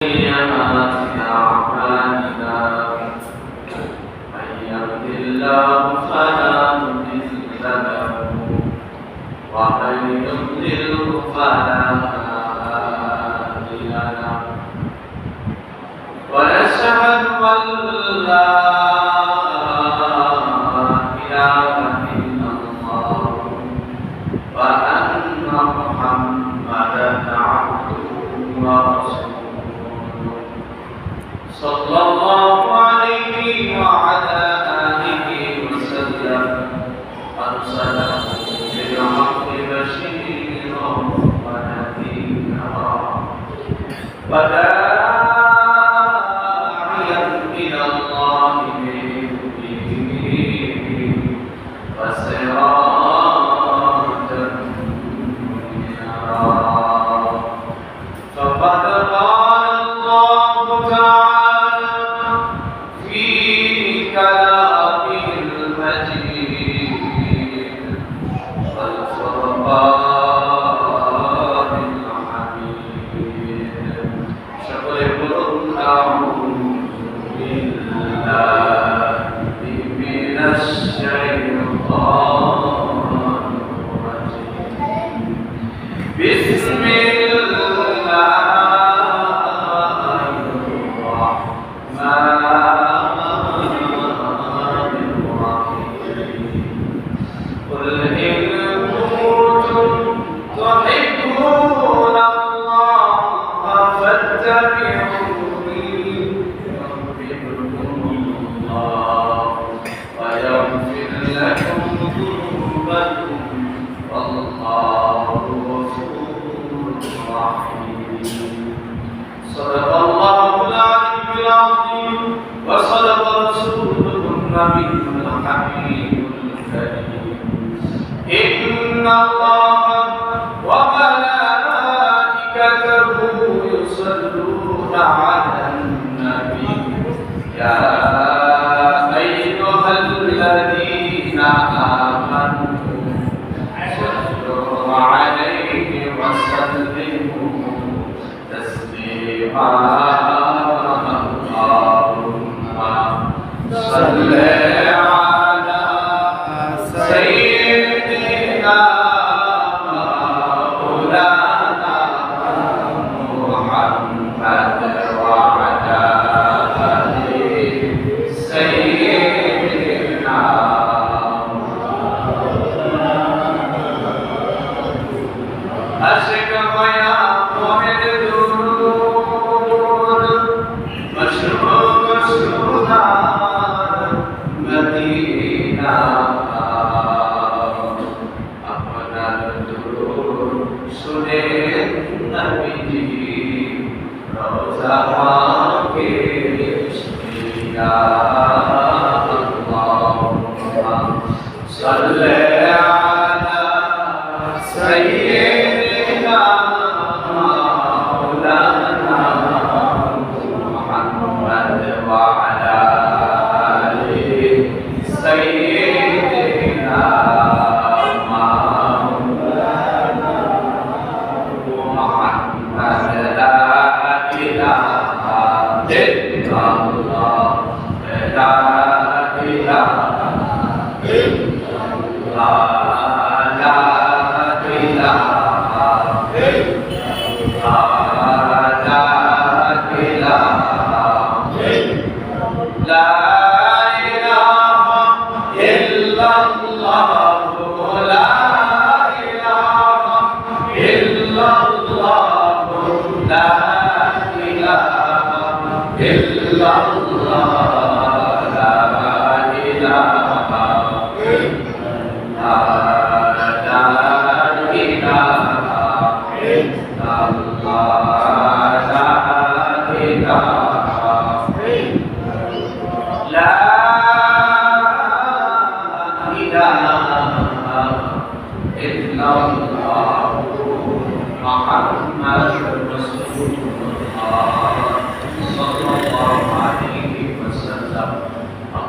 سيئات أعمالنا من يهد الله فلا مضل له ومن يضلل فلا هادي له ونشهد أن لا إله إلا الله وأن محمدا عبده ورسوله صلى الله عليه وعلى آله وسلم أرسله بالحق بشيرا ونذيرا وداعيا إلى الله بإذنه وسراجا منيرا فقد قال الله تعالى في كلامه المجيد والفرقان الحميد شكر أعوذ بالله من الشيطان الرجيم بسم صدق الله العلي العظيم وصدق رسوله النبي الحبيب الكريم إن الله وملائكته يصلون على النبي يا أيها الذين آمنوا صلوا عليه وسلموا تسليما اللهم صل على سيدنا مولانا محمد وعلى آله سيدنا أشك ويا مؤمن درود مشروق سودان مدينة अपना दुरूद सुने नबी जी रोज़ा के इश्क़िया अल्लाहुम्मा सल्ले अला सय्यिदिना मौलाना मुहम्मद व अला आलिहि सय्यिदिना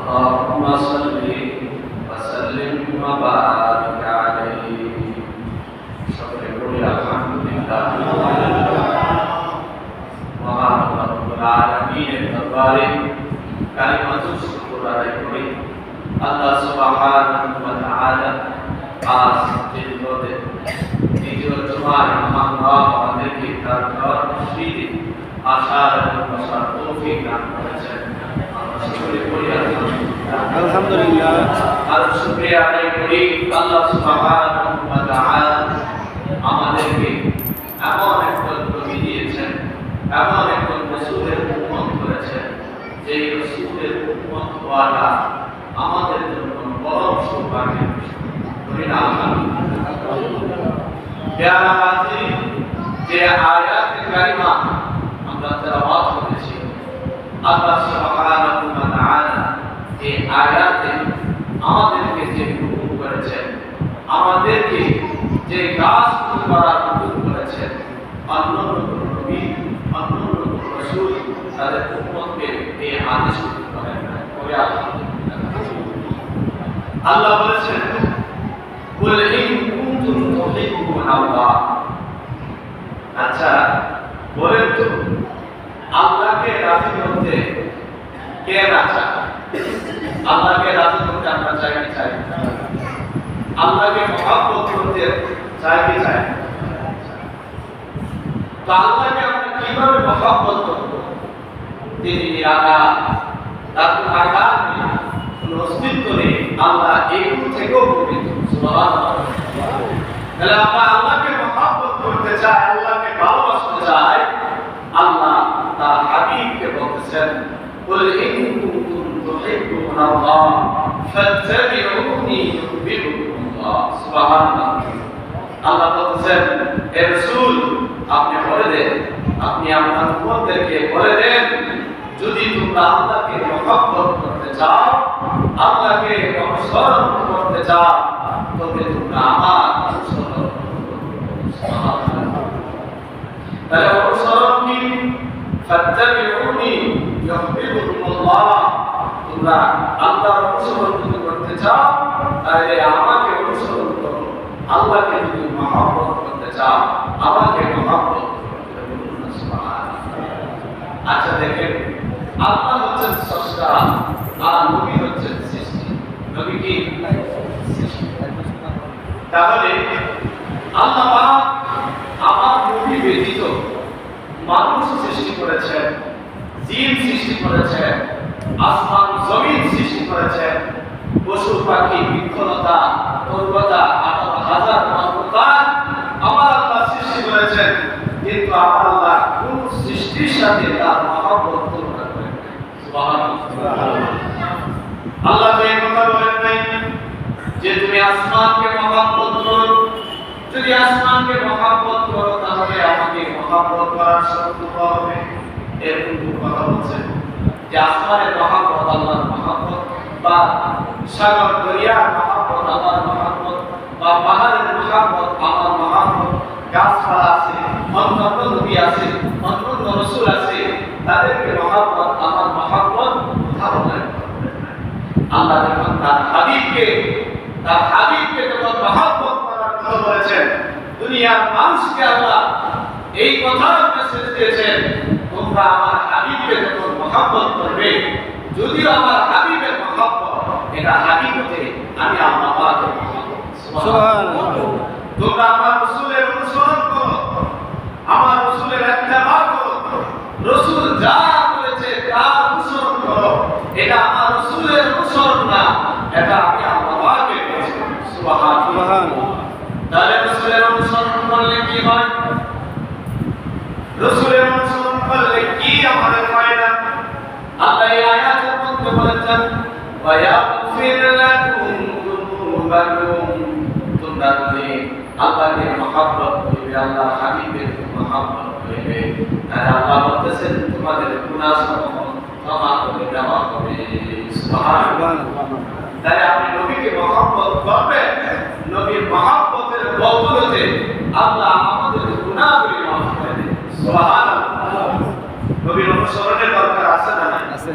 اللهم صل وسلم وبارك عليه شكر الحمد لله وما দরবারে কালিমাতুল শুকর আদায় করি। আল্লাহ সুবহানাহু ওয়া তাআলা আজ জিলহজে দ্বিতীয় জুমার মহান রাত আমাদেরকে তার ঘর মসজিদে আসার এবং বসার তৌফিক দান করেছেন। আমরা সকলে বলি আলহামদুলিল্লাহ। আর শুকরিয়া আদায় করি আল্লাহ সুবহানাহু ওয়া তাআলা আমাদেরকে এমন একজন নবী দিয়েছেন, এমন একজন রাসূলের উম্মত করেছেন, যেই রাসূলের উম্মত হওয়াটা আমাদের জন্য বড় সৌভাগ্যের বিষয়। বলি না আলহামদুলিল্লাহ। প্যারা হাজির, যে আয়াতে কারিমা আমরা তেলাওয়াত করেছি, আল্লাহ সুবহানাহু ওয়া তাআলা এই আয়াতে আমাদেরকে যে হুকুম করেছেন, আমাদেরকে যে কাজ করার হুকুম করেছেন, অন্য নবী অন্য রাসূল তাদের উম্মতকে এই আদেশ করেন না। বলে আলহামদুলিল্লাহ। আল্লাহ বলেছেন কুল ইন কুনতুম তুহিব্বুনাল্লাহ। আচ্ছা বলেন তো আল্লাহকে রাজি করতে কে না চায়? আল্লাহকে রাজি করতে আমরা চাই কি চাই? আল্লাহকে মহব্বত করতে চাই কি চাই? তো আল্লাহকে আমরা কিভাবে মহব্বত করব? তিনি নিরাকার, তার কোনো আকার নেই, কোনো অস্তিত্ব নেই। আল্লাহ এগুলো থেকেও পবিত্র। সুবহানাল্লাহ। তাহলে আমরা আল্লাহকে মহব্বত করতে চাই, আল্লাহকে ভালোবাসতে চাই। আল্লাহ তার হাবিবকে বলতেছেন কুল ইন কুনতুম তুহিব্বুনাল্লাহ ফাত্তাবিউনি ইউহিব্বুকুমুল্লাহ। সুবহানাল্লাহ। আল্লাহ বলতেছেন হে রাসূল আপনি বলে দেন, আপনি আপনার উম্মতদেরকে বলে দেন, যদি তোমরা আল্লাহকে মহব্বত করতে চাও, আল্লাহকে অনুসরণ করতে চাও, তবে তোমরা আমার অনুসরণ করো। সুবহানাল্লাহ। তাহলে অনুসরণ কি? ফাত্তাবিউনি ইউহিব্বুকুমুল্লাহ। তোমরা আল্লাহর অনুসরণ যদি করতে চাও, তাহলে আমাকে অনুসরণ করো। আল্লাহকে যদি মহব্বত করতে চাও, আমাকে মহব্বত করতে বলুন। সুবহানাল্লাহ। আচ্ছা দেখেন, আল্লাহ হচ্ছেন স্রষ্টা আর নবী হচ্ছেন সৃষ্টি। নবী কি? সৃষ্টি। তাহলে আল্লাহ পাক আমার নবী ব্যতীত মানুষ সৃষ্টি করেছেন, জিন সৃষ্টি করেছেন, আসমান জমিন সৃষ্টি করেছেন, পশু পাখি বৃক্ষলতা পর্বতা 18,000 মাখলুকাত আমার আল্লাহ সৃষ্টি করেছেন। কিন্তু আমার আল্লাহ কোন সৃষ্টির সাথে তার মহব্বত তুলনা করেন নাই। সুবহানাল্লাহ। আল্লাহ তো এই কথা বলেন নাই যে তুমি আসমানকে মহব্বত করো, যদি আসমানকে মহব্বত করো তাহলে আমাকে মহব্বত করার শর্ত হবে। এরকম কথা বলছেন যে আসমানের মহব্বত আল্লাহর মহব্বত, বা সাগর দরিয়ার মহব্বত আল্লাহর মহব্বত, বা পাহাড়ের মহব্বত আমার মহব্বত, গাছপালা আছে, অন্যান্য নবী আছে, অন্যান্য রাসূল আছে, তাদেরকে মহব্বত আমার মহব্বত ধারণা করবেন না। আল্লাহ যখন তার হাবিবকে যখন মহব্বত করার কথা বলেছেন, দুনিয়ার মানুষকে আল্লাহ এই কথার মেসেজ দিয়েছেন, তোমরা আমার হাবিবকে যখন মহব্বত করবে, যদিও আমার হাবিবের মহব্বত এটা হাকিকতে আমি আল্লাহ পাকের মহব্বত। সুবহানাল্লাহ। তোমরা আমার রাসূলের অনুসরণ করো, আমার রাসূলের ইত্তেবা করো, রাসূল যা বলেছে তার অনুসরণ করো। এটা আমার রাসূলের অনুসরণ না, এটা আমি আল্লাহ পাকের অনুসরণ। সুবহানাল্লাহ। তাহলে রাসূলের অনুসরণ করলে কি হয়? রাসূলের অনুসরণ করলে কি আমাদের ফায়দা? আল্লাহ এই আয়াতের মধ্যে বলেছেন ওয়া ইয়াগফির লাকুম যুনুবাকুম। তোমরা যদি আল্লাহকে মহব্বত করবে, আল্লাহর হাবিবের মহব্বত করবে, তাহলে আল্লাহ বলতেছেন তোমাদের গুনাহসমূহ ক্ষমা করে দেওয়া হবে। সুবহানাল্লাহ। তাই আপনি নবীকে মহব্বত করবেন, নবীর মহব্বতের বদৌলতে আল্লাহ আমাদের গুনাহগুলি মাফ করে দেন। সুবহানাল্লাহ। নবীর অনুসরণের দরকার আছে না? আছে।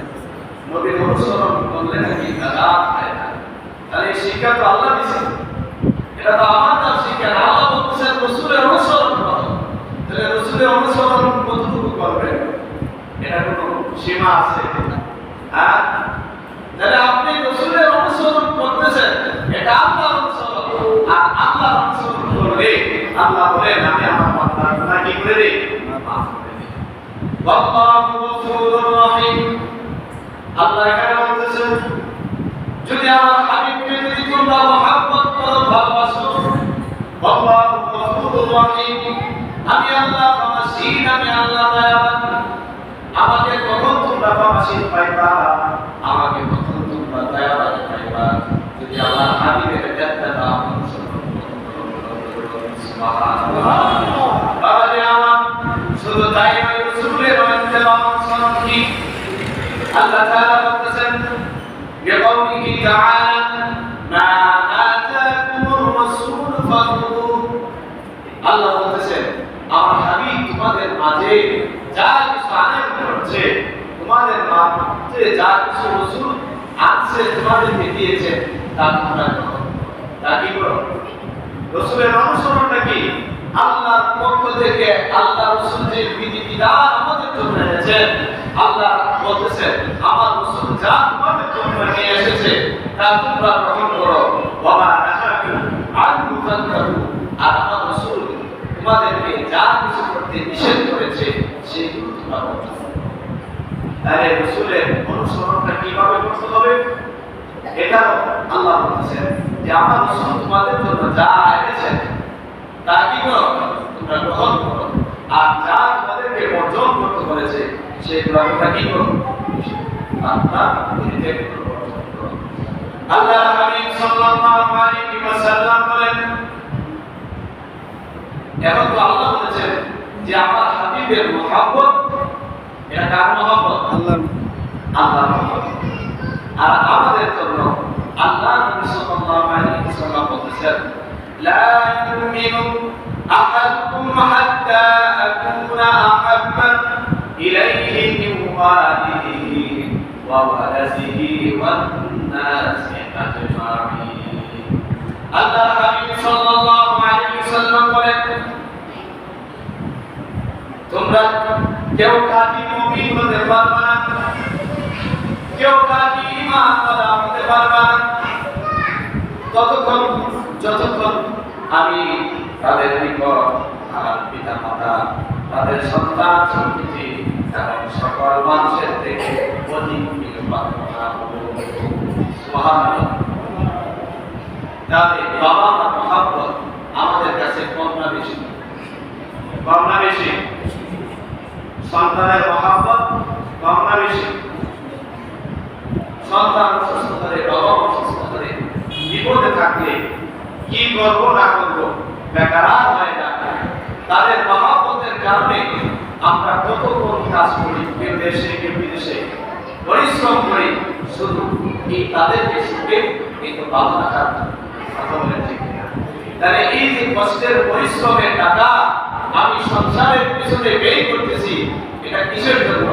নবীর অনুসরণ করলে নাকি নাজাত হয় না। তাহলে এই শিক্ষা তো আল্লাহ দিয়েছেন, এটা তো আমাদের শিক্ষা। আল্লাহ বলতেছেন রাসূলের অনুসরণ করো। তাহলে রাসূলের অনুসরণ কতটুকু করবেন? এটা কোনো সীমা সীমা আছে। হ্যাঁ, তাহলে আপনি রাসূলের অনুসরণ করতেছেন, এটা আল্লাহর অনুসরণ। আর আল্লাহর অনুসরণ করলে আল্লাহ বলেন আমি আমার বান্দার গুনাহ কি করে দেই? মাফ করে দেই। আল্লাহু গফুরুর রহিম। আল্লাহ এখানে বলতেছেন যদি আমার হাবিবকে যদি তোমরা মহব্বত করো, ভালোবাসো, আল্লাহু গফুরুর রহিম, আমি আল্লাহ ক্ষমাশীল, আমি আল্লাহ দয়াবান। আমাকে কখন তোমরা ক্ষমাশীল পাইবা, আমাকে কখন তোমরা দয়াবান পাইবা, যদি আমার হাবিবের ইত্তেবা অনুসরণ করো। সুবহানাল্লাহ। বাবাজি আমার, শুধু তাই নয়, রাসূলের ইত্তেবা অনুসরণ কি আল্লাহ তাআলা বলতেছেন বিকৌলিহি তাআলা মা আতাকুমুর রাসূল ফাখুযুহু। আল্লাহ বলতেছেন আমার হাবিব তোমাদের মাঝে যা কিছু আনয়ন করছে, তোমাদের মাঝে যা কিছু রাসূল আনছে তোমাদেরকে দিয়েছে, তা তোমরা করো। তা কি করো? রাসূলের অনুসরণটা কি? আল্লাহর পক্ষ থেকে আল্লাহ রাসূল যে বিধিবিধান আমাদের জন্য এনেছেন, আল্লাহ বলতেছেন আমার রাসূল যা তোমাদের জন্য নিয়ে এসেছে তা তোমরা গ্রহণ করো। ওয়া নাহাকুম আনহু ফান্তাহু। আর আমার রাসূল তোমাদেরকে যা কিছু করতে নিষেধ করেছে সেগুলো তোমরা করো। তাহলে রাসূলের অনুসরণটা কিভাবে করতে হবে? এটা আল্লাহ বলতেছেন যে আমার রাসূল তোমাদের জন্য যা এনেছেন তা কি করো? তোমরা গ্রহণ করো। আর যা তোমাদেরকে বর্জন করতে বলেছে সেগুলো তোমরা কি করো? আল্লাহ পরিত্যাগ করো। আল্লাহ হাবিব সাল্লাল্লাহু আলাইহি ওয়াসাল্লাম বলেন, এখন তো আল্লাহ বলেছেন যে আমার হাবিবের মহব্বত, এটা কার মহব্বত? আল্লাহর মহব্বত। আর আমাদের জন্য আল্লাহ নবী সাল্লাল্লাহু আলাইহি ওয়াসাল্লাম বলেছেন লা ইউমিনু আহাদুকুম হাত্তা আকুনা আহাব্বা ইলাইহি মিন ওয়ালিদিহি ওয়া ওয়ালাদিহি ওয়ান নাসি আজমাইন। আল্লাহ হাবিব সাল্লাল্লাহু আলাইহি ওয়াসাল্লাম বলেন তোমরা কেউ খাঁটি মুমিন হতে পারবে না, কেউ খাঁটি ঈমানওয়ালা হতে পারবে না যতক্ষণ আমি তাদের নিকট আমার পিতা মাতা, তাদের সন্তান সন্ততি এবং সকল মানুষের থেকে অধিক প্রিয়পাত্র না হব। সুবহানাল্লাহ। তাদের বাবা মার মহব্বত আমাদের কাছে কম না বেশি? কম না বেশি? সন্তানের মহব্বত কম না বেশি? সন্তান অসুস্থ করে, বাবা অসুস্থ করে, বিপদে থাকলে কি করবো না করবো বেকার হয়ে যায়। তাদের মহব্বতের কারণে আমরা কত কোন কাজ করি, কেউ দেশে কেউ বিদেশে পরিশ্রম করি, শুধু এই তাদেরকে সুখে কিন্তু ভালো রাখার কথা বলেন ঠিক না? তাহলে এই যে কষ্টের পরিশ্রমের টাকা আমি সংসারের পিছনে ব্যয় করতেছি, এটা কিসের জন্য?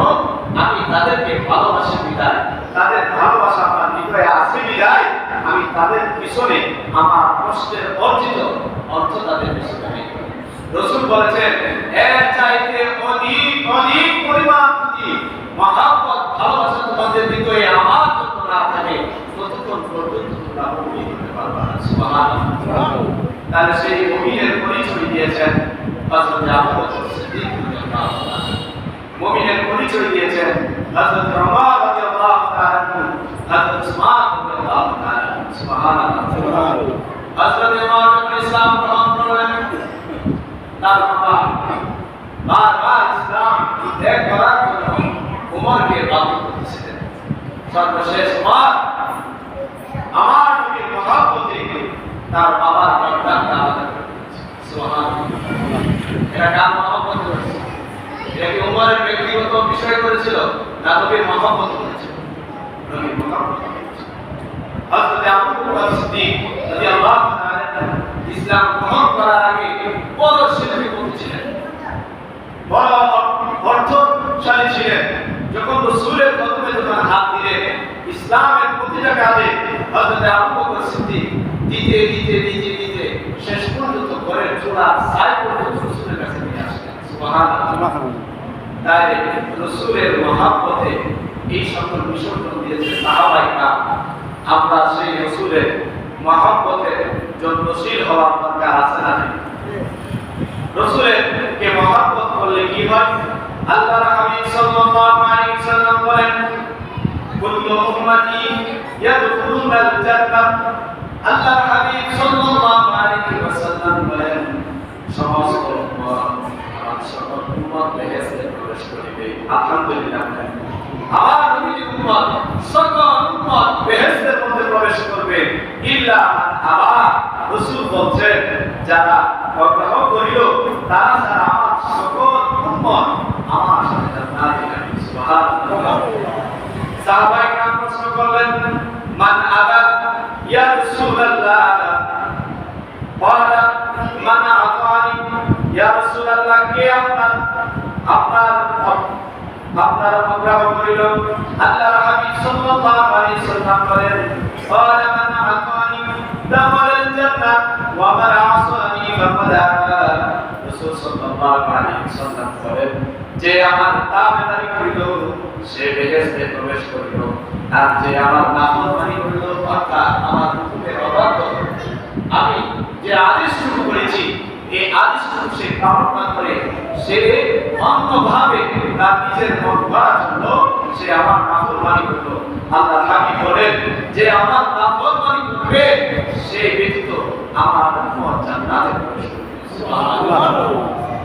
আমি তাদেরকে ভালোবাসি বিদায়, তাদের ভালোবাসা আমার হৃদয়ে আছে বিদায় আমি তাদের পিছনে আমার কষ্টের অর্জিত অর্থ তাদের পিছনে ব্যয় করি। রাসূল বলেছেন এর চাইতে অধিক অধিক পরিমাণ যদি মহব্বত ভালোবাসা তোমাদের হৃদয়ে আমার জন্য না থাকে ততক্ষণ পর্যন্ত তোমরা মুমিন হতে পারবে না। সুবহানাল্লাহ। তাহলে সেই মুমিনের পরিচয় দিয়েছেন হযরত আবু বকর সিদ্দিক রাদিয়াল্লাহু তাআলা। মুমিনের পরিচয় দিয়েছেন হযরত ওমর রাদিয়াল্লাহু তাআলা, হযরত উসমান রাদিয়াল্লাহু তাআলা। সুবহানাল্লাহ। সুবহানাল্লাহ। হযরত ওমর যখন ইসলাম গ্রহণ করলেন তার বাবা বারবার ইসলাম ত্যাগ করার জন্য ওমরকে বাধ্য করতেছিলেন। সর্বশেষ ওমর আমার নবীর মহব্বতে তার বাবার রক্তটা আলাদা করে দিয়েছে। সুবহানাল্লাহ। এটা কার মহব্বত করেছে? এটা কি ওমরের ব্যক্তিগত বিষয় করেছিল না নবীর মহব্বত করেছিল? নবীর মহব্বত করেছিল। হযরত আবু বকর সিদ্দিক রাদিয়াল্লাহু তাআলা ইসলাম গ্রহণ করার আগে বড় শিল্পপতি ছিলেন, বড় অর্থশালী ছিলেন। যখন রাসূলের কদমে যখন হাত দিলেন ইসলামের প্রতিটা কাজে হযরত আবু বকর সিদ্দিক দিতে দিতে দিতে দিতে শেষ পর্যন্ত ঘরের চূড়া ছাই পর্যন্ত রাসূলের কাছে নিয়ে আসলেন। সুবহানাল্লাহ। তাই রাসূলের মহব্বতে এই সকল বিসর্জন দিয়েছে সাহাবাইরা। আমরা সেই রাসূলের মহব্বতের যত্নশীল হওয়ার দরকার আছে না? রাসূলের কে মহব্বত করলে কি হয়? আল্লাহর হাবিব সাল্লাল্লাহু আলাইহি ওয়াসাল্লাম বলেন, কুল্লু উম্মতি ইয়াদখুলুনাল জান্নাহ। আল্লাহর হাবিব সাল্লাল্লাহু আলাইহি ওয়াসাল্লাম বলেন, সমস্ত উম্মত আমার সকল উম্মত বেহেশতে প্রবেশ করিবে। আলহামদুলিল্লাহ। আমার নবীর উম্মত সকল উম্মত বেহেশতের মধ্যে প্রবেশ করবে ইল্লা মান আবা। রাসূল বলেন, যারা অগ্রহ করিল তারা ছাড়া আমার সকল উম্মত আমার সাথে জান্নাতে যাবে। সুবহানাল্লাহ। সাহাবায়ে কেরাম প্রশ্ন করলেন, মান আবা ইয়া রাসূলুল্লাহ? ক্বালা মান আতানি ইয়া রাসূলুল্লাহ। কে আপনার অগ্রহ করিল? আল্লাহর হাবিব সাল্লাল্লাহু আলাইহি ওয়াসাল্লাম বলেন, ক্বালা মান আতানি দাখালাল জান্নাহ ওয়া মান আসানি ফাকাদ আবা। রাসূল সাল্লাল্লাহু আলাইহি ওয়াসাল্লাম বলেন, যে আমার তাবেদারি করিল সে বেহেশতে প্রবেশ করিল, আর যে আমার নাফরমানি করিল অর্থাৎ আমার হুকুমের অবাধ্য হইল, আমি যে আদেশ শুরু করেছি এই আদেশ সে পালন না করে সে অন্যভাবে তার নিজের মন গড়ার জন্য সে আমার নাফরমানি করল। আল্লাহ হাবিব বলেন, যে আমার নাফরমানি করবে সে ব্যতীত আমার উম্মত জান্নাতে প্রবেশ করবে। সুবহানাল্লাহ।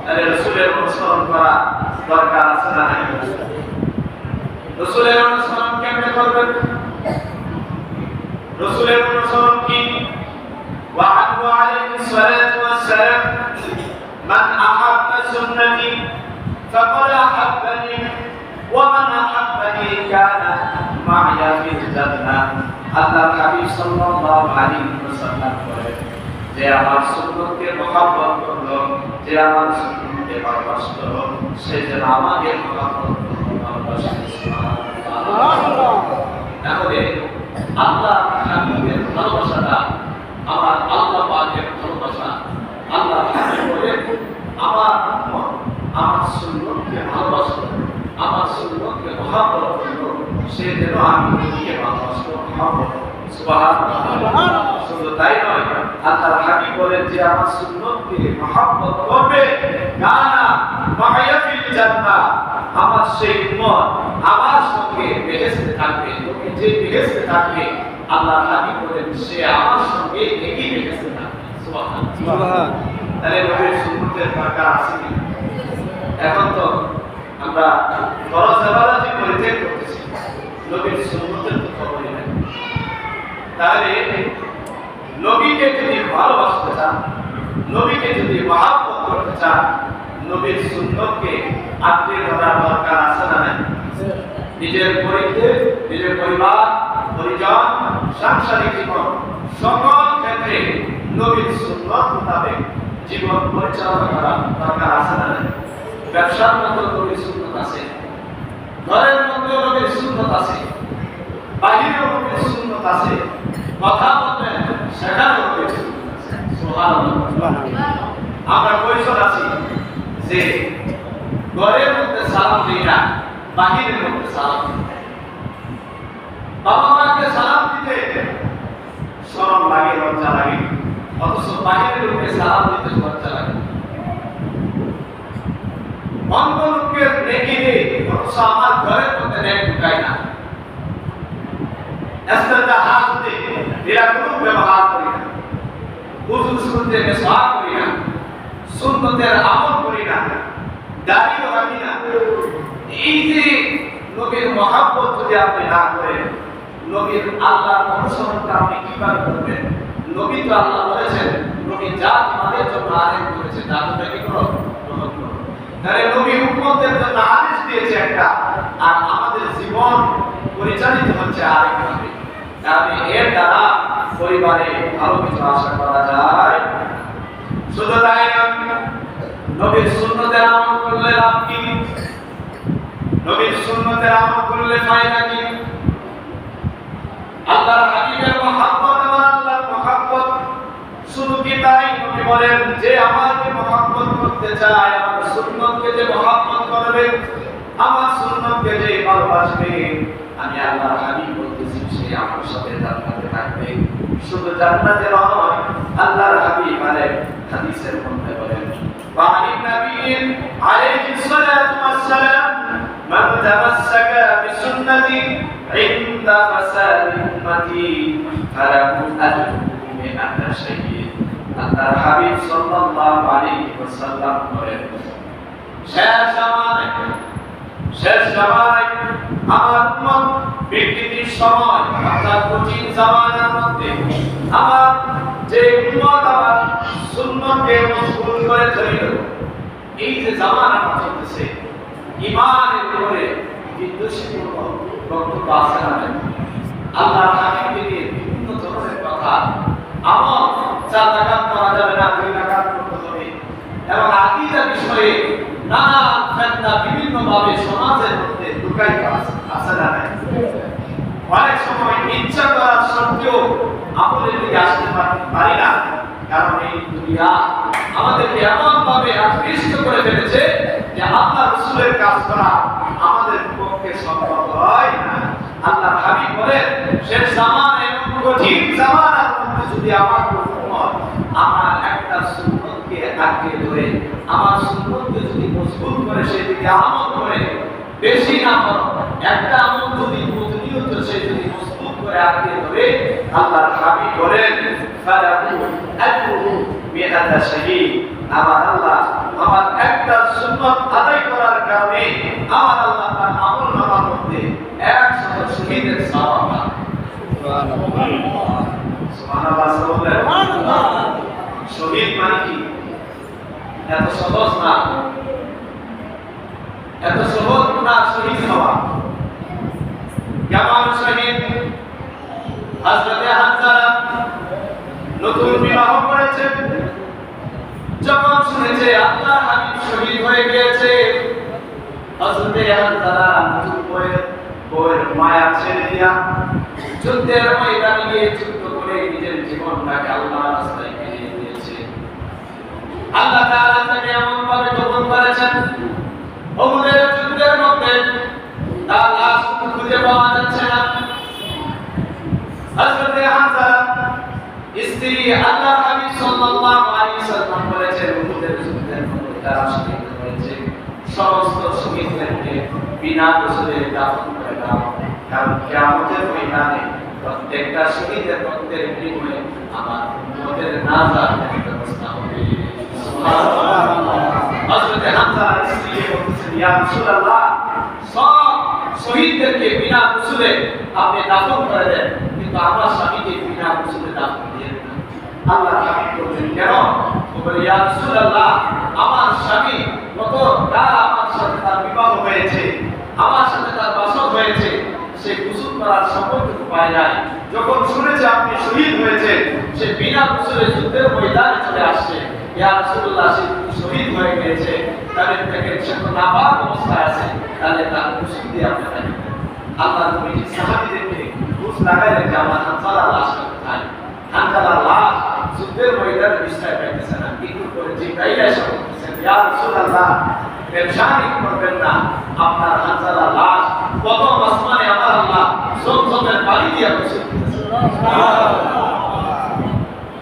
তাহলে রাসূলের অনুসরণ করা দরকার আছে না? রাসূলের অনুসরণ কেমনে করবেন? রাসূলের অনুসরণ কি? وعنه عليه الصلاة والسلام، من أحب سنتي فقد أحبني ومن أحبني كان معي في الجنة। আল্লাহর হাবিব সাল্লাল্লাহু আলাইহি ওয়াসাল্লাম বলেন, যে আমার সুন্নতকে মহব্বত করলো, যে আমার সুন্নতকে ভালোবাসলো, সে যেন আমাকে মহব্বত করলো, ভালোবাসে। সুবহানাল্লাহ। তাহলে আল্লাহ হাবিবের ভালোবাসাটা আমার আল্লাহ পাকের ভালোবাসা। আল্লাহ হাবিব বলেন, আমার উম্মত আমার সুন্নতকে ভালোবাসলো, আমার সুন্নতকে মহব্বত করলো, সে যেন আমি নবীকে ভালোবাসলো, মহব্বত করলো। সুবহানাল্লাহ। শুধু তাই নয়, আল্লাহর হাবিব বলেন, যে আমার সুন্নতকে মহব্বত করবে কানা মা'আয়া ফিল জান্নাহ, আমার সেই উম্মত আমার সঙ্গে বেহেশতে থাকবে। নবী যে বেহেশতে থাকবে, আল্লাহ হাবিব বলেন, সে আমার সঙ্গে একই বেহেশতে থাকবে। সুবহানাল্লাহ। তাহলে নবীর সুন্নতের দরকার আছে কি? এখন তো আমরা ফরজ ইবাদত পরিত্যাগ করতেছি, নবীর সুন্নতের তো খবরই নাই। তাহলে নবীকে যদি ভালোবাসতে চান, নবীকে যদি মহব্বত করতে চান, নবীর সুন্নতকে আঁকড়ে ধরার দরকার আছে না নাই? নিজের পরিবার, পরিজন, সাংসারিক জীবন সকল ক্ষেত্রে নবীর সুন্নত মোতাবেক জীবন পরিচালনা করার দরকার আছে না নাই? ব্যবসার মধ্যে নবীর সুন্নত আছে, ঘরের মধ্যে নবীর সুন্নত আছে, বাহিরেও নবীর সুন্নত আছে, কথা বলবেন সেখানেও নবীর সুন্নত আছে। সুবহানাল্লাহ। আমরা পরিচয় আছি যে ঘরের মধ্যে সালাম দিই না, বাহিরের মধ্যে সালাম দিই। বাবা মাকে সালাম দিতে শরম লাগে, লজ্জা লাগে, অথচ বাহিরের লোককে সালাম দিতে লজ্জা লাগে। অন্য লোকের নেকি নেই, অথচ আমার ঘরের মধ্যে নেক ঢুকায় না। এস্তেজা হাতে নিরাকুল ব্যবহার করি না, উযু শুনতে মেসওয়াক করি না, সুন্নতের আমল করি না, দাড়িও রাখি না। এই যে নবীর মহব্বত যদি আপনি না করেন, নবীর আল্লাহর অনুসরণটা আপনি কিভাবে করবেন? নবী তো আল্লাহ বলেছেন, নবী যা তোমাদের জন্য আদেশ করেছে তা তোমরা কি করো? গ্রহণ করো। তাহলে নবী উম্মতের জন্য আদেশ দিয়েছে একটা, আর আমাদের জীবন পরিচালিত হচ্ছে আরেকভাবে। তাহলে এর দ্বারা পরিবারে ভালো কিছু আশা করা যায়। শুধু তাই না, নবীর সুন্নতের আমল করলে লাভ কি? নবীর সুন্নতের আমল করলে ফায়দা কি? আল্লাহর হাবিবের মহব্বত এবং আল্লাহর মহব্বত। শুধু কি তাই? নবী বলেন, যে আমাকে মহব্বত করতে চায়, আমার সুন্নতকে যে মহব্বত করবে, আমার সুন্নতকে যে ভালোবাসবে, আমি আল্লাহর হাবিব বলতেছি, সে আমার সাথে জান্নাতে থাকবে। শুধু জান্নাতে নয়, আল্লাহর হাবিব হাদিসের মধ্যে বলেন, وعن النبي عليه الصلاة والسلام من تمسك بسنتي عند فساد أمتي فله أجر 100 شهيد। আল্লাহর হাবিব সাল্লাল্লাহু আলাইহি ওয়াসাল্লাম বলেন, শেষ জামানায় আমার উম্মত বিকৃতির সময়, অর্থাৎ কঠিন জামানার মধ্যে আমার যে উম্মত আমার সুন্নতকে মজবুত করে ধরিল, এই যে জামানাটা চলতেছে, ঈমানের উপরে বিদ্বেষপূর্ণ বক্তব্য আছে না? আল্লাহর হাবিবকে নিয়ে বিভিন্ন ধরনের কথা, আমল 4 রাকাত করা যাবে না, 2 রাকাত করতে হবে, এবং আকীদা বিষয়ে নানা ফতোয়া বিভিন্ন ভাবে সমাজের মধ্যে ঢুকাইতে আছে না? অনেক সময় ইচ্ছা করার সত্ত্বেও আমলের দিকে আসতে পারি না, কারণ এই দুনিয়া আমাদেরকে এমন ভাবে আকৃষ্ট করে ফেলেছে যে আল্লাহ রাসূলের কাজ করা আমাদের পক্ষে সম্ভব হয় না। আল্লাহর হাবিব বলেন, শেষ জামানায় এমন কঠিন জামানার মধ্যে যদি আমার উম্মত আমার একটা সুন্নতকে আঁকড়ে ধরে, আমার সুন্নতকে যদি মজবুত করে সেদিকে আমল করে, বেশি না বড় একটা আমল যদি প্রতিনিয়ত সে যদি মজবুত করে আঁকড়ে ধরে, আল্লাহর হাবিব বলেন, ফালাহু আজরুহু 100 শহীদ। আমার আল্লাহ আমার একটা সুন্নত আদায় করার কারণে আমার আল্লাহ তার আমলনামার মধ্যে 100 শহীদের সওয়াব দান করেন। সুবহানাল্লাহ, সুবহানাল্লাহ। শহীদ মানে কি? এত সহজ না, এত সহজ না শহীদ হওয়া। কেমন শহীদ? হযরতে হামজা নতুন বিবাহ করেছেন, যখন শুনেছে আল্লাহর হাবিব শহীদ হয়ে গিয়েছে, হযরতে হামজা নতুন বউয়ের মায়া ছেড়ে দিয়া যুদ্ধের ময়দানে গিয়ে যুদ্ধ করে নিজের জীবনটাকে আল্লাহর রাস্তায় ফিরিয়ে দিয়েছে। আল্লাহ তাআলা তাকে এমন ভাবে কবুল করেছেন, ওহুদের যুদ্ধের মধ্যে তার লাশ খুঁজে পাওয়া যাচ্ছে না। হযরতে হামজা স্ত্রী আল্লাহর হাবিব সাল্লাল্লাহু আলাইহি ওয়াসাল্লাম বলেছেন, ওহুদের যুদ্ধের মধ্যে যারা শহীদ হয়েছে সমস্ত শহীদদেরকে বিনা গোসলে দাফন করে দাও, কারণ কিয়ামতের ময়দানে প্রত্যেকটা শহীদের রক্তের বিনিময়ে আমার উম্মতের নাজাতের ব্যবস্থা হবে। সুবহানাল্লাহ। হযরতে হামজা স্ত্রী বলতেছেন, ইয়া রাসূলুল্লাহ, সব শহীদদেরকে বিনা গোসলে আপনি দাফন করে দেন, কিন্তু আমার স্বামীকে বিনা গোসলে দাফন দিয়ে দেন। আল্লাহর হাবিব বললেন, কেন? বলে, ইয়া রাসূলুল্লাহ, আমার স্বামী গতকাল আমার সাথে তার বিবাহ হয়েছে, আমার সাথে তার বাসর হয়েছে, সে গোসল করার সময়টুকু পায় নাই। যখন শুনেছে আপনি শহীদ হয়েছে, সে বিনা গোসলে যুদ্ধের ময়দানে চলে আসছে। ইয়া রাসূলুল্লাহ, সে শহীদ হয়ে গিয়েছে, তাদের থেকে সে তো নাপাক অবস্থায় আছে, তাহলে তার গোসল দিয়ে আপনারা আল্লাহর নবী সাহাবীদেরকে বুঝ লাগাইলেন যে আমার হামজার লাশ কোথায়। হামজার লাশ যুদ্ধের ময়দানে বিছায় পাইতেছে না। একটু করে জিবরাইল এসে বলতেছেন, ইয়া রাসূলুল্লাহ, পেরেশানি করবেন না, আপনার হামজার লাশ প্রথম আসমানে আমার আল্লাহ জমজমের পানি দিয়ে গোসল দিয়েছেন।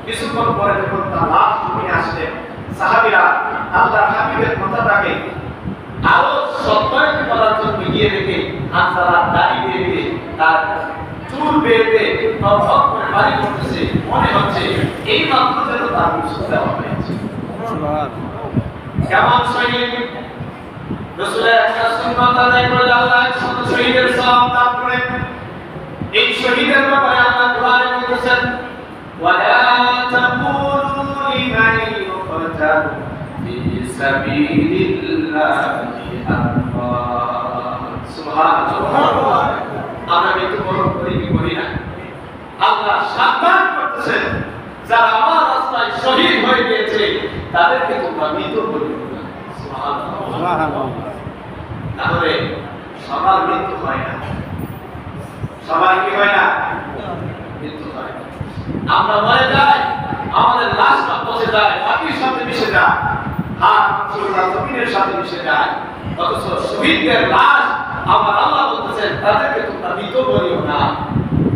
কিছুক্ষণ পরে যখন তার লাশ জমিনে আসলেন, সাহাবীরা আল্লাহর হাবিবের কথাটাকে আরো সত্যায়িত করার জন্য গিয়ে দেখে হামজার দাড়ি বেয়ে তার চুল বেয়ে টপ করে বাড়ি করতেছে, মনে হচ্ছে এই মাত্র যেন তার গোসল দেওয়া হয়েছে। কেমন শহীদ? রাসূলের একটা সুন্নাত আদায় করে আল্লাহ 100 শহীদের সওয়াব দান করেন। এই শহীদের ব্যাপারে আল্লাহ কোরআনে বলেছেন, ওয়ালা তাকুলু লিমান ইউকতালু ফি সাবিলিল্লাহি আমওয়াত। সুবহানাল্লাহ। আমরা কিন্তু বড় করি কি করি না? আল্লাহ সাবধান করতেছেন, যারা আমার রাস্তায় শহীদ হয়ে গিয়েছে তাদেরকে তোমরা মৃত বলিও না। সুবহানাল্লাহ। তাহলে সবার মৃত্যু হয় না, সবার কি হয় না? মৃত্যু হয় না। আমরা মরে যাই, আমাদের লাশটা পচে যায়, মাটির সাথে মিশে যায়, হাত মাংসগুলা জমিনের সাথে মিশে যায়, অথচ শহীদদের লাশ আমার আল্লাহ বলতেছেন তাদেরকে তোমরা মৃত বলিও না,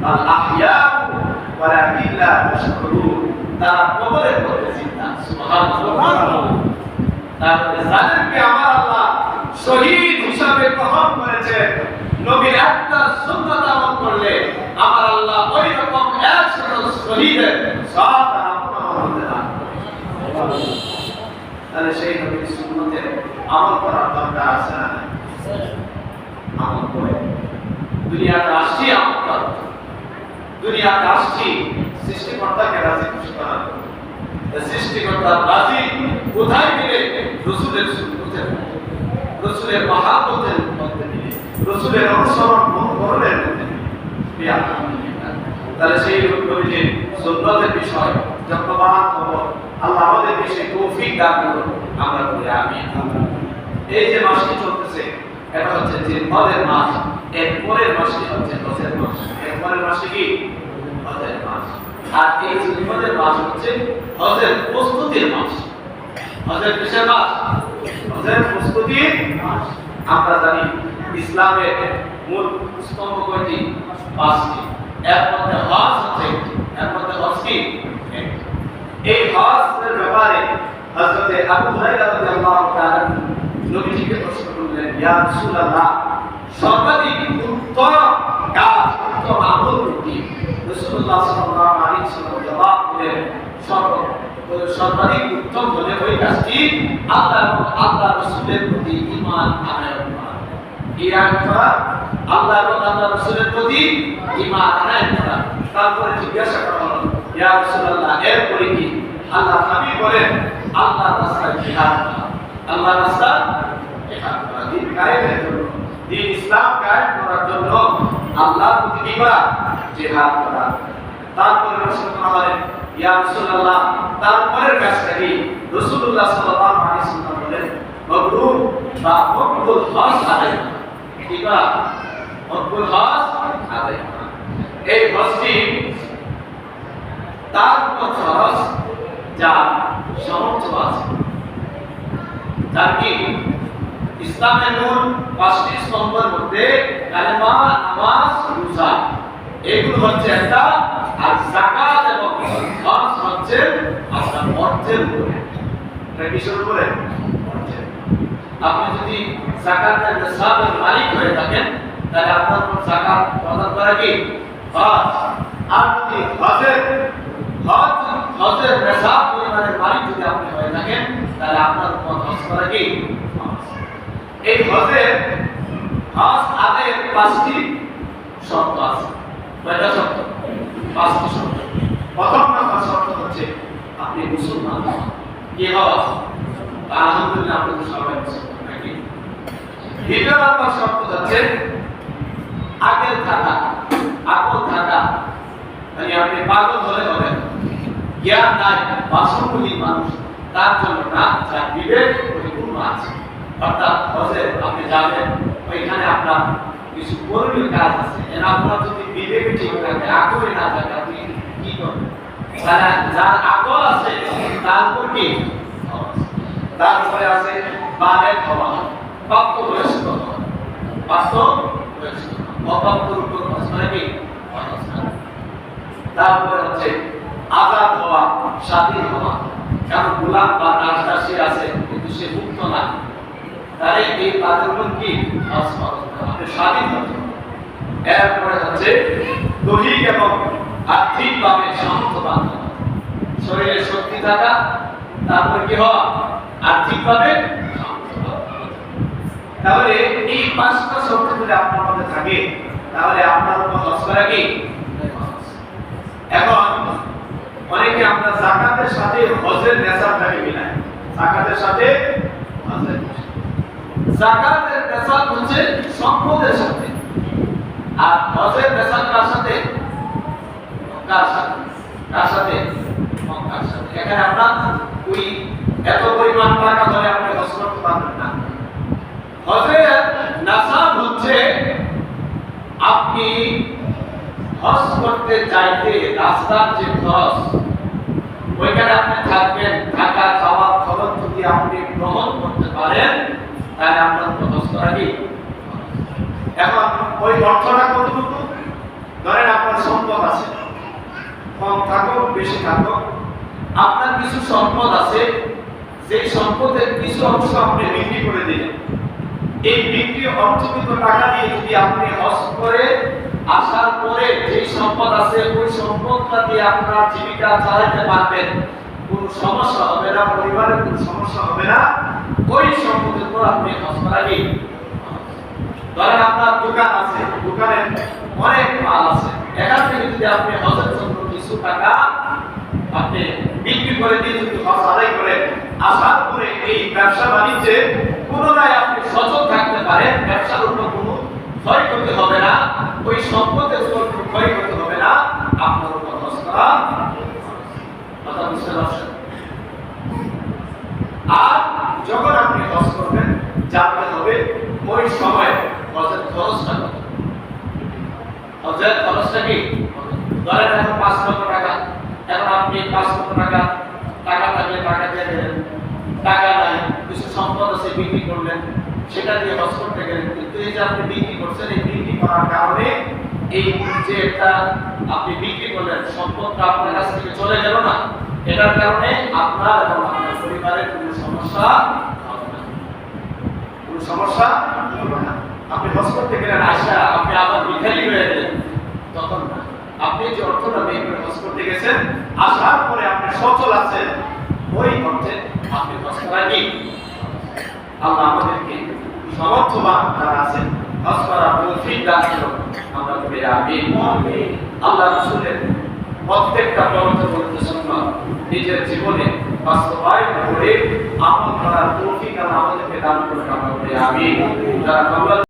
আল আহইয়াউ ওয়ালাকিন লা তাশকুরুন, তারা কবরের মধ্যে জিন্দা। সুবহানাল্লাহ। তারপরে যাদেরকে আমার আল্লাহ শহীদ হিসাবে গ্রহণ করেছে, নবীর একটা সুন্নাত আমল করলে আমার আল্লাহ ওই রকম 100 শহীদের সওয়াব তার আমল মধ্যে দান করে। তাহলে সেই নবীর সুন্নতের আমল করার দরকার আছে না? আমল করে দুনিয়াতে আসছি, আমল করা। দুনিয়াতে আসছি সৃষ্টিকর্তাকে রাজি খুশি করার জন্য। সৃষ্টিকর্তা রাজি কোথায় মিলে? রাসূলের সুন্নতের মধ্যে, রাসূলের মহব্বতের মধ্যে মিলে, রাসূলের অনুসরণ অনুকরণের মধ্যে মিলে। আলহামদুলিল্লাহ। তাহলে সেই নবীর সুন্নতের বিষয় যত্নবান হব, আল্লাহ আমাদেরকে সেই তৌফিক দান করুন, আমরা বলি আমিন। এই যে মাসটি চলতেছে এটা হচ্ছে জিলহজের মাস, এর পরের মাসটি হচ্ছে হজের মাস। এর পরের মাসে কি? হজের মাস। আর এই জিলহজের মাস হচ্ছে হজের প্রস্তুতির মাস। হজের কিসের মাস? হজের প্রস্তুতির মাস। আমরা জানি ইসলামের মূল স্তম্ভ কয়টি? 5টি। এর মধ্যে হজ হচ্ছে একটি। এর মধ্যে হজ কি? একটি। এই হজের ব্যাপারে হযরত আবু হুরায়রা রাদিয়াল্লাহু তাআলা নবীজিকে প্রশ্ন করলেন, ইয়া রাসূলুল্লাহ, সর্বাধিক উত্তম কাজ, উত্তম আমল কি? রাসূলুল্লাহ সাল্লাল্লাহু আলাইহি ওয়াসাল্লাম জবাব দিলেন, সর্বাধিক উত্তম হলে ওই কাজটি আল্লাহ এবং আল্লাহর রাসূলের প্রতি ঈমান আনয়ন করা। ঈমান করা, আল্লাহ এবং আল্লাহর রাসূলের প্রতি ঈমান আনয়ন করা। তারপরে জিজ্ঞাসা করা হলো, ইয়া রাসূলুল্লাহ, এরপরে কি? আল্লাহ নবী বলেন, আল্লাহর রাস্তায় জিহাদ করা। আল্লাহর রাস্তায় জিহাদ করা, দ্বীন কায়েমের জন্য, দ্বীন ইসলাম কায়েম করার জন্য আল্লাহর প্রতি কি করা? জিহাদ করা। তারপরে রাসূলুল্লাহ বলেন, ইয়া রাসূলুল্লাহ, তারপরের কাজটা কি? রাসূলুল্লাহ সাল্লাল্লাহু আলাইহি ওয়াসাল্লাম বলেন, মাবরুর বা মকবুল হজ আদায় করা। কি করা? মকবুল হজ আদায় করা। এই হজটি তার উপর ফরজ যা সামর্থ্য আছে। তার কি? ইসলামের মূল 5টি স্তম্ভের মধ্যে কালেমা, নামাজ, রোজা এগুলো হচ্ছে একটা, আর যাকাত এবং হজ হচ্ছে আপনার অর্থের উপরে। এটা কিসের উপরে? অর্থের। আপনি যদি যাকাতের নিসাবের মালিক হয়ে থাকেন তাহলে আপনার উপর যাকাত প্রদান করা কি? ফরজ। আর যদি হজের নিসাব পরিমাণের মালিক যদি আপনি হয়ে থাকেন তাহলে আপনার উপর হজ করা কি? ফরজ। এই হজ আদায়ের 5টি শর্ত আছে। কয়টা শর্ত? 5টি শর্ত। প্রথম নাম্বার শর্ত হচ্ছে আপনি মুসলমান। কি হওয়া? আলহামদুলিল্লাহ, আপনি তো সবাই মুসলমান নাকি? দ্বিতীয় নাম্বার শর্ত হচ্ছে আকল থাকা। মানে আপনি পাগল হলে হবেন, জ্ঞান নাই, বাসনগুলি মানুষ তার জন্য না, যার বিবেক পরিপূর্ণ আছে। অর্থাৎ হজে আপনি যাবেন, ওইখানে আপনার কিছু করণীয় কাজ আছে, আপনার যদি বিবেক ঠিক থাকে, আকলে না থাকে, আপনি কি করবেন? যার আকল আছে তার উপর কি? তারপরে আছে বালেগ হওয়া, প্রাপ্তবয়স্ক হওয়া। অপ্রাপ্তর উপর হজ মানে কি? তারপরে হচ্ছে আজাদ হওয়া, স্বাধীন হওয়া। কারণ গোলাম বা দাসদাসী আছে কিন্তু সে মুক্ত না, তাহলে এই তাদের উপর কি? আপনি স্বাধীন হতে হবে। এরপরে হচ্ছে দৈহিক এবং আর্থিকভাবে সামর্থ্যবান হওয়া, শরীরে শক্তি থাকা। তারপরে কি হওয়া? আর্থিকভাবে সামর্থ্যবান। তাহলে এই 5টা শর্ত যদি আপনার মধ্যে থাকে তাহলে আপনার উপর হজ করা কি? এখন অনেকে আমরা যাকাতের সাথে হজের নেসাবটাকে মিলাই। যাকাতের সাথে হজের, যাকাতের নেসাব হচ্ছে সম্পদের সাথে, আর হজের নেসাব কার সাথে? কার সাথে? এখানে আপনার ওই এত পরিমাণ টাকা হলে আপনি হজ করতে পারবেন না। হজের নেসাব হচ্ছে আপনি হজ করতে চাইতে রাস্তার যে খরচ, ওইখানে আপনি থাকবেন, থাকা, খাওয়া খরচ যদি আপনি গ্রহণ করতে পারেন তাহলে আপনার হজ করা কি। এখন ওই অর্থটা কতটুকু, ধরেন আপনার সম্পদ আছে, কম থাকুক বেশি থাকুক, আপনার কিছু সম্পদ আছে, সেই সম্পদের কিছু অংশ আপনি বিক্রি করে দিলেন। এই বিক্রি অর্থকৃত টাকা দিয়ে যদি আপনি হজ করে আসার পরে যে সম্পদ আছে ওই সম্পদটা দিয়ে আপনার জীবিকা চালাতে পারবেন, কোনো সমস্যা হবে না, পরিবারের কোনো সমস্যা হবে না, ওই সম্পদের উপর আপনি হজ করা কি। ধরেন আপনার দোকান আছে, দোকানে অনেক মাল আছে, এখান থেকে যদি আপনি হজের জন্য কিছু টাকা আপনি বিক্রি করে দিয়ে যদি হজ আদায় করে আসার পরে এই ব্যবসা বাণিজ্যে পুনরায় আপনি সচল থাকতে পারেন, ব্যবসার উপর কোনো ক্ষয়ক্ষতি হবে না, ওই সম্পদের উপর কোনো ক্ষয়ক্ষতি হবে না, আপনার উপর হজ করা কথা বুঝতে পারছেন। আর যখন আপনি হজ করবেন জানতে হবে ওই সময় হজের খরচটা কত। হজের খরচটা কি, ধরেন এখন 5 লক্ষ টাকা, এখন আপনি 5 লক্ষ টাকা থাকলে টাকা দিয়ে দেবেন, টাকা নাই, কিছু সম্পদ আছে বিক্রি করলেন, সেটা দিয়ে হজ করতে গেলেন, কিন্তু এই যে আপনি বিক্রি করছেন, এই বিক্রি করার কারণে এই যে একটা আপনি বিক্রি করলেন সম্পদটা আপনার কাছ থেকে চলে গেল না, এটার কারণে আপনার এবং আপনার পরিবারের কোনো সমস্যা হবে না, কোনো সমস্যা হবে না। আপনি হজ করতে গেলেন, আশা আপনি আবার ভিখারি হয়ে গেলেন, তখন না। আপনি যে অর্থটা ব্যয় করে হজ করতে গেছেন, আসার পরে আপনি সচল আছেন, ওই অর্থে আপনি হজ করা কি। আল্লাহ আমাদেরকে সমর্থবান যারা আছেন হজ করার তৌফিক দান করুন, আমরা বলি আমিন। আল্লাহ রাসূলের প্রত্যেকটা পবিত্র বলতেছেন নিজের জীবনে বাস্তবায়ন করে আমল করার তৌফিক আল্লাহ আমাদেরকে দান করুন, আমরা বলি আমিন। যারা